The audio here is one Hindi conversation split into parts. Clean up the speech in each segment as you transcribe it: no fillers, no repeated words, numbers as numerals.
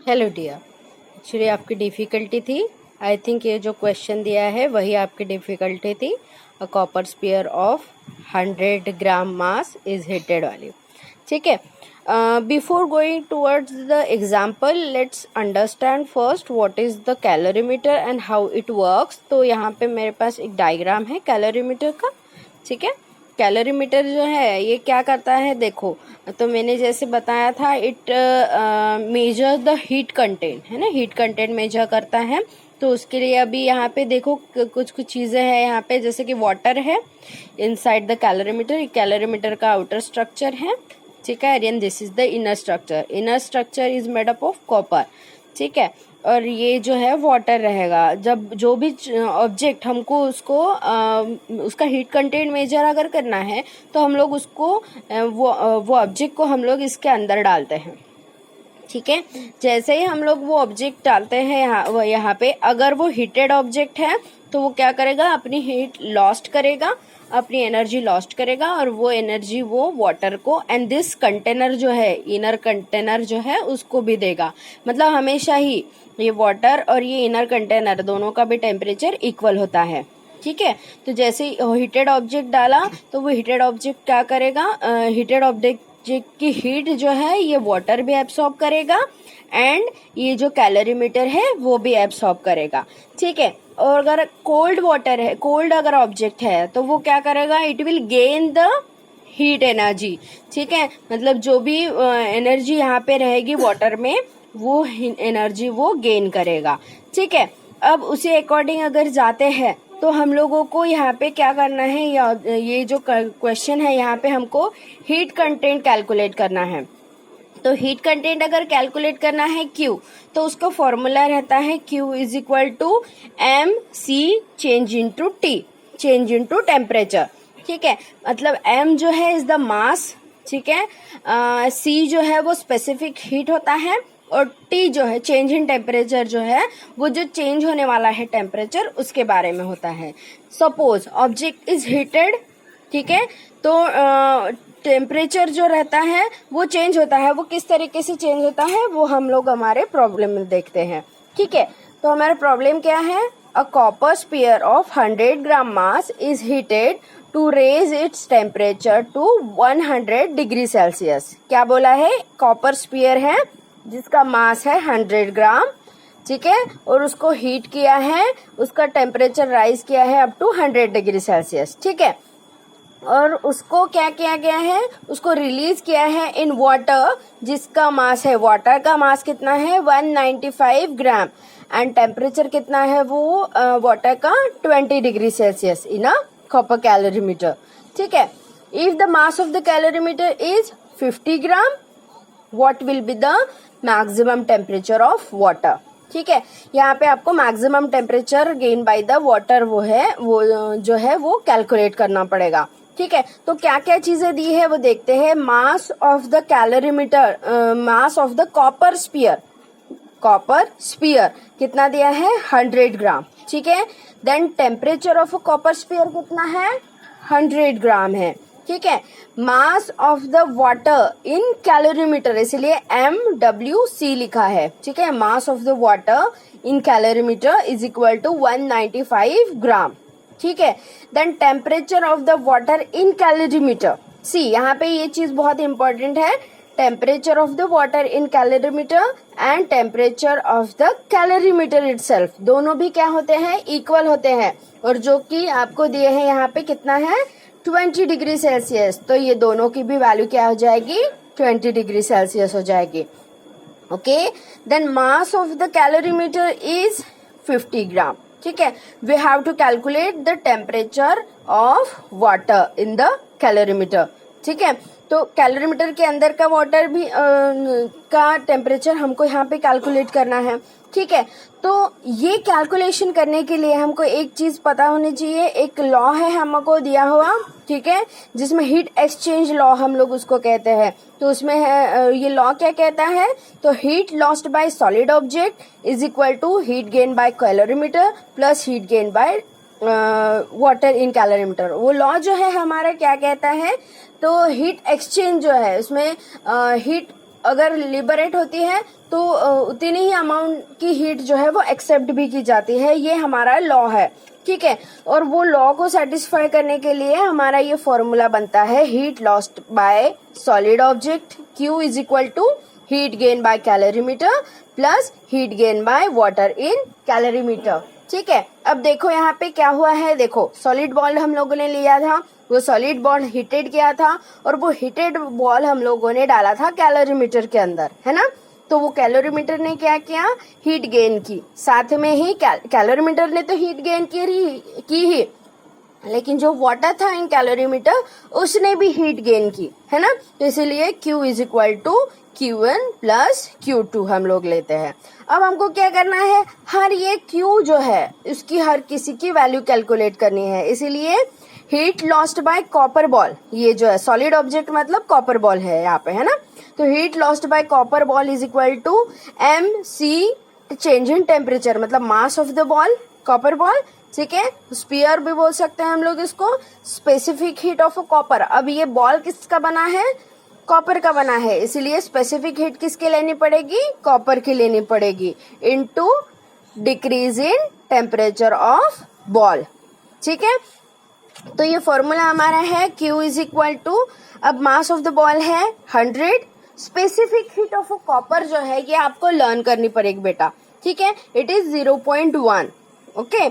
Hello dear. एक्चुअली आपकी डिफ़िकल्टी थी, आई थिंक ये जो क्वेश्चन दिया है वही आपकी डिफ़िकल्टी थी। A copper sphere of 100 gram mass is heated वाली। ठीक है, before going towards the example let's understand first what is the calorimeter and how it works. तो यहाँ पे मेरे पास एक डायग्राम है कैलोरीमीटर का। ठीक है, कैलोरीमीटर जो है ये क्या करता है, देखो तो मैंने जैसे बताया था, it measure the heat content, है ना, हीट कंटेंट मेजर करता है। तो उसके लिए अभी यहाँ पे देखो कुछ कुछ चीज़ें हैं यहाँ पे, जैसे कि वाटर है इनसाइड द कैलोरीमीटर। कैलोरीमीटर का आउटर स्ट्रक्चर है, ठीक है, and this is the inner structure. Inner structure is made up of copper, ठीक है। और ये जो है वाटर रहेगा। जब जो भी ऑब्जेक्ट हमको उसको उसका हीट कंटेंट मेजर अगर करना है तो हम लोग उसको वो ऑब्जेक्ट को हम लोग इसके अंदर डालते हैं। ठीक है, जैसे ही हम लोग वो ऑब्जेक्ट डालते हैं यहाँ पे, अगर वो हीटेड ऑब्जेक्ट है तो वो क्या करेगा, अपनी हीट लॉस्ट करेगा, अपनी एनर्जी लॉस्ट करेगा, और वो एनर्जी वो वाटर को एंड दिस कंटेनर जो है, इनर कंटेनर जो है, उसको भी देगा। मतलब हमेशा ही ये वाटर और ये इनर कंटेनर दोनों का भी टेम्परेचर इक्वल होता है। ठीक है, तो जैसे हीटेड ऑब्जेक्ट डाला तो वो हीटेड ऑब्जेक्ट क्या करेगा, हीटेड ऑब्जेक्ट की हीट जो है ये वाटर भी एब्सॉर्ब करेगा एंड ये जो कैलोरीमीटर है वो भी एब्सॉर्ब करेगा। ठीक है, और अगर कोल्ड वाटर है, कोल्ड अगर ऑब्जेक्ट है तो वो क्या करेगा, it will gain the heat energy. ठीक है, मतलब जो भी एनर्जी यहाँ पे रहेगी वाटर में, वो एनर्जी वो गेन करेगा। ठीक है, अब उसी अकॉर्डिंग अगर जाते हैं तो हम लोगों को यहाँ पे क्या करना है, ये जो क्वेश्चन है यहाँ पे हमको हीट कंटेंट कैलकुलेट करना है। तो हीट कंटेंट अगर कैलकुलेट करना है Q, तो उसका फॉर्मूला रहता है Q is equal to MC change into T, change into temperature. ठीक है, मतलब M जो है इज द मास, ठीक है, C जो है वो स्पेसिफिक हीट होता है, और T जो है चेंज इन टेम्परेचर जो है वो जो चेंज होने वाला है टेम्परेचर उसके बारे में होता है। सपोज ऑब्जेक्ट इज हीटेड, ठीक है, तो टेम्परेचर जो रहता है वो चेंज होता है। वो किस तरीके से चेंज होता है वो हम लोग हमारे प्रॉब्लम में देखते हैं। ठीक है, तो हमारा प्रॉब्लम क्या है, a copper sphere of 100 gram mass is heated to raise its temperature to 100 degree Celsius. क्या बोला है, कॉपर स्पीयर है जिसका मास है 100 ग्राम, ठीक है, और उसको हीट किया है, उसका टेम्परेचर राइज किया है अप टू 100 डिग्री सेल्सियस। ठीक है, और उसको क्या किया गया है, उसको रिलीज किया है इन वाटर जिसका मास है, वाटर का मास कितना है 195 ग्राम एंड टेम्परेचर कितना है वो वाटर का 20 degree Celsius in a copper calorimeter. ठीक है, if the mass of the calorimeter is 50 gram, what will be the maximum temperature of water. ठीक है, यहाँ पे आपको maximum temperature gain by the water वो जो है वो कैलकुलेट करना पड़ेगा। ठीक है, तो क्या क्या चीजें दी है वो देखते हैं। Mass of the calorimeter, mass of the copper sphere, copper sphere कितना दिया है 100 ग्राम। ठीक है, then temperature of a copper sphere कितना है 100 ग्राम है। ठीक है, mass of the water in calorimeter, इसलिए MWC लिखा है। ठीक है, mass of the water in calorimeter is equal to 195 gram. ठीक है, then temperature of the water in calorimeter, see यहाँ पे ये चीज बहुत इंपॉर्टेंट है, temperature of the water in calorimeter and temperature of the calorimeter itself, दोनों भी क्या होते हैं, इक्वल होते हैं, और जो कि आपको दिए हैं यहाँ पे कितना है 20 डिग्री सेल्सियस, तो ये दोनों की भी वैल्यू क्या हो जाएगी 20 डिग्री सेल्सियस हो जाएगी। Okay, then mass of the calorimeter is 50 gram. ठीक है, we have to calculate the temperature of water in the calorimeter. ठीक है, तो कैलोरीमीटर के अंदर का वाटर भी का टेम्परेचर हमको यहाँ पे कैलकुलेट करना है। ठीक है, तो ये कैलकुलेशन करने के लिए हमको एक चीज पता होनी चाहिए, एक लॉ है हमको दिया हुआ, ठीक है, जिसमें हीट एक्सचेंज लॉ हम लोग उसको कहते हैं। तो उसमें है ये लॉ क्या कहता है, तो heat lost by solid object is equal to heat gain by calorimeter plus heat gain by water in calorimeter. वो लॉ जो है हमारा क्या कहता है, तो हीट एक्सचेंज जो है उसमें हीट अगर लिबरेट होती है तो उतनी ही अमाउंट की हीट जो है वो एक्सेप्ट भी की जाती है, ये हमारा लॉ है, ठीक है। और वो लॉ को सेटिस्फाई करने के लिए हमारा ये फॉर्मूला बनता है heat lost by solid object Q is equal to heat gain by calorimeter plus heat gain by water in calorimeter, ठीक है। अब देखो यहाँ पे क्या हुआ है, देखो सॉलिड बॉल हम लोगों ने लिया था, वो सॉलिड बॉल हीटेड किया था और वो हीटेड बॉल हम लोगों ने डाला था कैलोरीमीटर के अंदर, है ना। तो वो कैलोरीमीटर ने क्या किया, हीट गेन की, साथ में ही कैलोरीमीटर ने तो हीट गेन की ही, लेकिन जो वाटर था इन कैलोरीमीटर उसने भी हीट गेन की, है ना। तो इसीलिए Q is equal to Q1 plus Q2 हम लोग लेते हैं। अब हमको क्या करना है, हर ये Q जो है उसकी हर किसी की वैल्यू कैलकुलेट करनी है। इसीलिए heat lost by copper ball, ये जो है सॉलिड ऑब्जेक्ट मतलब कॉपर बॉल है यहाँ पे, है ना। तो heat lost by copper ball is equal to MC change in temperature, मतलब mass of the ball, copper ball, ठीक है। स्पीयर भी बोल सकते हैं हम लोग इसको, स्पेसिफिक हीट ऑफ कॉपर। अब ये बॉल किसका बना है, कॉपर का बना है, इसीलिए स्पेसिफिक हीट किसकी लेनी पड़ेगी, कॉपर की लेनी पड़ेगी, into decrease in temperature of ball, ठीक है। तो ये फॉर्मूला हमारा है Q इज इक्वल टू, अब मास ऑफ द बॉल है 100, स्पेसिफिक हीट ऑफ कॉपर जो है ये आपको लर्न करनी पड़ेगी बेटा, ठीक है। It is 0.1, okay.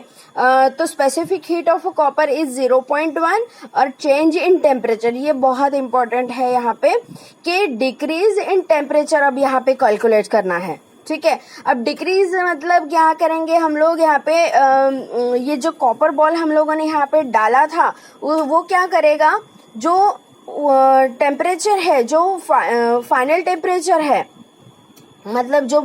तो specific heat of copper is 0.1 और चेंज इन टेम्परेचर, ये बहुत इंपॉर्टेंट है यहाँ पे कि डिक्रीज इन टेम्परेचर अब यहाँ पे कैलकुलेट करना है, ठीक है। अब डिक्रीज मतलब क्या करेंगे हम लोग, यहाँ पे ये जो कॉपर बॉल हम लोगों ने यहाँ पे डाला था वो क्या करेगा, जो टेम्परेचर है, जो फाइनल टेम्परेचर है, मतलब जो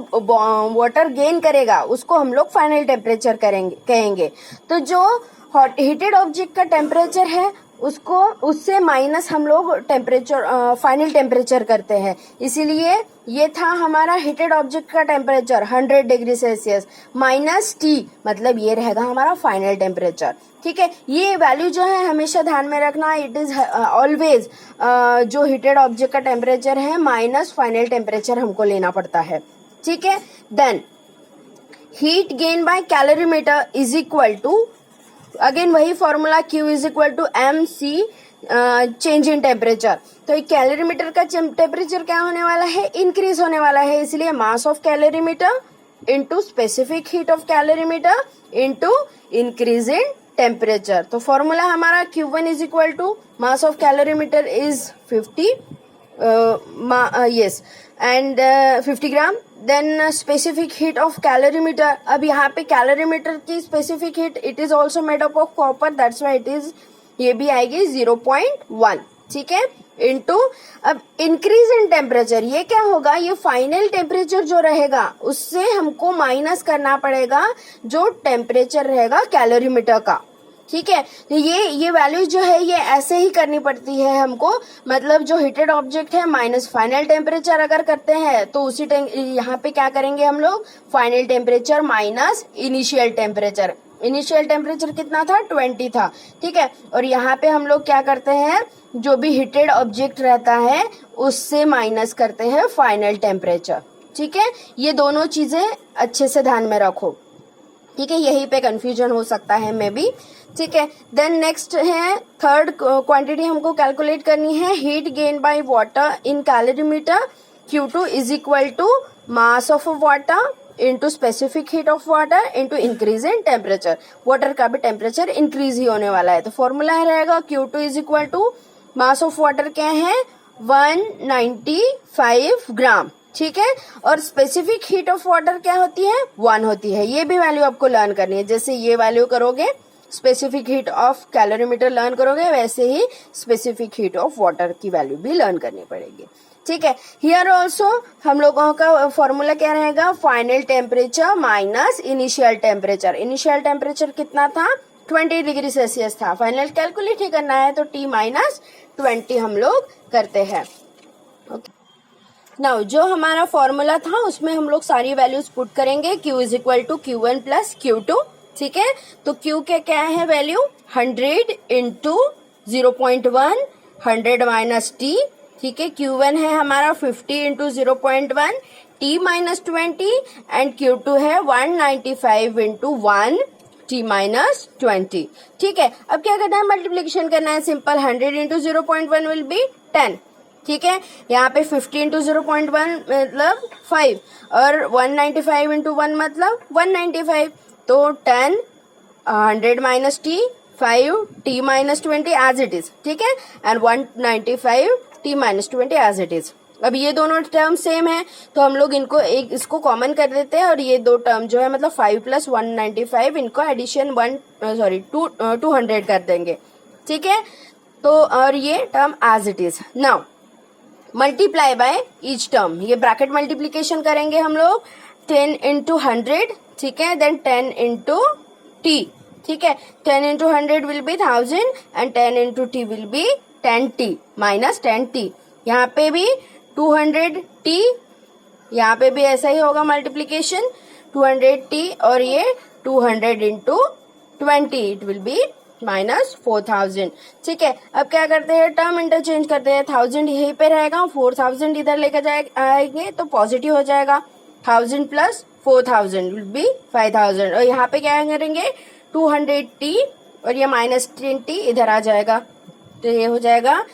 वाटर गेन करेगा उसको हम लोग फाइनल टेम्परेचर कहेंगे। तो जो हीटेड ऑब्जेक्ट का टेम्परेचर है उसको उससे माइनस हम लोग टेम्परेचर फाइनल टेम्परेचर करते हैं। इसीलिए ये था हमारा हीटेड ऑब्जेक्ट का temperature 100 degree Celsius minus T, मतलब ये रहेगा हमारा फाइनल टेम्परेचर, ठीक है। ये वैल्यू जो है हमेशा ध्यान में रखना, इट इज ऑलवेज जो हीटेड ऑब्जेक्ट का टेम्परेचर है माइनस फाइनल टेम्परेचर हमको लेना पड़ता है, ठीक है। Then heat gain by calorimeter is equal to, again वही formula Q is equal to MC change in temperature. तो एक कैलोरीमीटर का टेम्परेचर क्या होने वाला है, इंक्रीज होने वाला है, इसलिए mass of calorimeter into specific heat of calorimeter into increase in temperature. तो फॉर्मूला हमारा Q1 is equal to mass of calorimeter is 50 yes and 50 gram, then specific heat of calorimeter, अब यहाँ पे कैलोरीमीटर की specific heat it is also made up of copper, that's why it is, ये भी आएगी 0.1, ठीक है, इनटू अब इंक्रीज इन टेम्परेचर, ये क्या होगा, ये फाइनल टेम्परेचर जो रहेगा उससे हमको माइनस करना पड़ेगा जो टेम्परेचर रहेगा कैलोरीमीटर का, ठीक है। तो ये वैल्यू जो है ये ऐसे ही करनी पड़ती है हमको, मतलब जो हीटेड ऑब्जेक्ट है माइनस फाइनल टेम्परेचर अगर करते हैं तो उसी यहाँ पे क्या करेंगे हम लोग, final temperature minus initial temperature, initial temperature कितना था 20 था, ठीक है। और यहाँ पे हम लोग क्या करते हैं, जो भी हीटेड ऑब्जेक्ट रहता है उससे माइनस करते हैं फाइनल टेम्परेचर, ठीक है। ये दोनों चीजें अच्छे से ध्यान में रखो, ठीक है, यहीं पे कंफ्यूजन हो सकता है मे बी, ठीक है। देन नेक्स्ट है थर्ड क्वांटिटी हमको कैलकुलेट करनी है, heat gain by water in calorimeter, Q2 is equal to mass of water into specific heat of water into increase in temperature, water का भी टेम्परेचर इंक्रीज ही होने वाला है। तो फॉर्मूला रहेगा Q2 is equal to mass of water क्या है 195 ग्राम, ठीक है। और स्पेसिफिक हीट ऑफ वाटर क्या होती है 1 होती है, ये भी वैल्यू आपको लर्न करनी है। जैसे ये वैल्यू करोगे specific heat of calorimeter learn करोगे, वैसे ही स्पेसिफिक हीट ऑफ वाटर की वैल्यू भी लर्न करनी पड़ेगी, ठीक है। हियर ऑल्सो हम लोगों का फॉर्मूला क्या रहेगा, final temperature minus initial temperature, initial temperature कितना था 20 डिग्री सेल्सियस था, फाइनल कैलकुलेट ही करना है तो T माइनस 20 हम लोग करते हैं, ओके। नाउ जो हमारा फॉर्मूला था उसमें हम लोग सारी वैल्यूज पुट करेंगे, Q is equal to Q1 plus Q2, ठीक है। तो Q के क्या है वैल्यू 100 इंटू 0.1, 100 माइनस T ठीक है, Q1 है हमारा 50 into 0.1 T minus 20 and Q2 है 195 इंटू 1 T माइनस 20। ठीक है, अब क्या करना है, मल्टीप्लीकेशन करना है, सिंपल 100 इंटू 0.1 विल बी 10। ठीक है, यहाँ पे 50 इंटू 0.1 मतलब 5 और 195 इंटू 1 मतलब 195, तो 10 100 minus T 5 T minus 20 as it इज। ठीक है, and 195 T minus 20 as it is. अब ये दोनों टर्म सेम है तो हम लोग इनको इसको कॉमन कर देते हैं और ये दो टर्म जो है मतलब 5 प्लस 195 इनको एडिशन 200 कर देंगे। ठीक है, तो और ये term as it is. Now multiply by each term, ये ब्रैकेट मल्टीप्लीकेशन करेंगे हम लोग 10 इंटू 100। ठीक है, देन 10 इंटू टी। ठीक है, 10 into 100 will be 1000 and 10 into T will be 10t minus 10t। यहाँ पे भी 200t, यहाँ पे भी ऐसा ही होगा मल्टीप्लीकेशन 200t और ये 200 into 20 it will be minus 4000। ठीक है, अब क्या करते हैं, टर्म इंटरचेंज करते हैं, 1000 यहीं पे रहेगा, 4000 इधर लेकर आएंगे तो पॉजिटिव हो जाएगा। 1000 प्लस 4000 विल बी 5000 और यहाँ पे क्या करेंगे 200t और ये माइनस 10t इधर आ जाएगा, तो ये हो जाएगा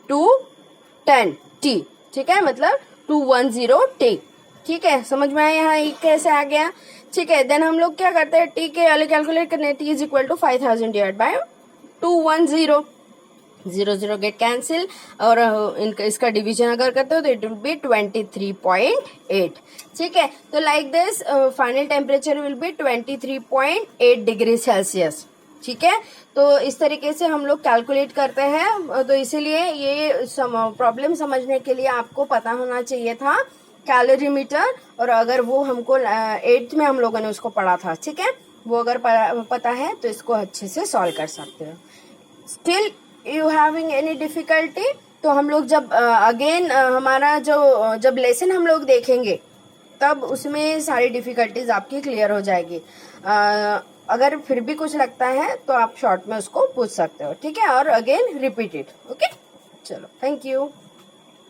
210t। ठीक है, मतलब 210t। ठीक है, समझ में आया यहाँ कैसे आ गया। ठीक है, देन हम लोग क्या करते हैं, टी के वाले कैलकुलेट करने, T is equal to 5000 divide by 210, 0 get cancel और इसका डिवीजन अगर करते हो तो इट विल बी 23.8। ठीक है, तो like this final temperature will be 23.8 degree Celsius. ठीक है, तो इस तरीके से हम लोग कैलकुलेट करते हैं, तो इसीलिए ये प्रॉब्लम समझने के लिए आपको पता होना चाहिए था कैलोरीमीटर, और अगर वो हमको 8th में हम लोगों ने उसको पढ़ा था। ठीक है, वो अगर पता है तो इसको अच्छे से सॉल्व कर सकते हो। Still you having any difficulty, तो हम लोग जब अगेन हमारा जब लेसन हम लोग देखेंगे तब उसमें सारी डिफिकल्टीज आपकी क्लियर हो जाएगी। अगर फिर भी कुछ लगता है तो आप शॉर्ट में उसको पूछ सकते हो। ठीक है, और अगेन रिपीट इट। ओके, चलो, थैंक यू।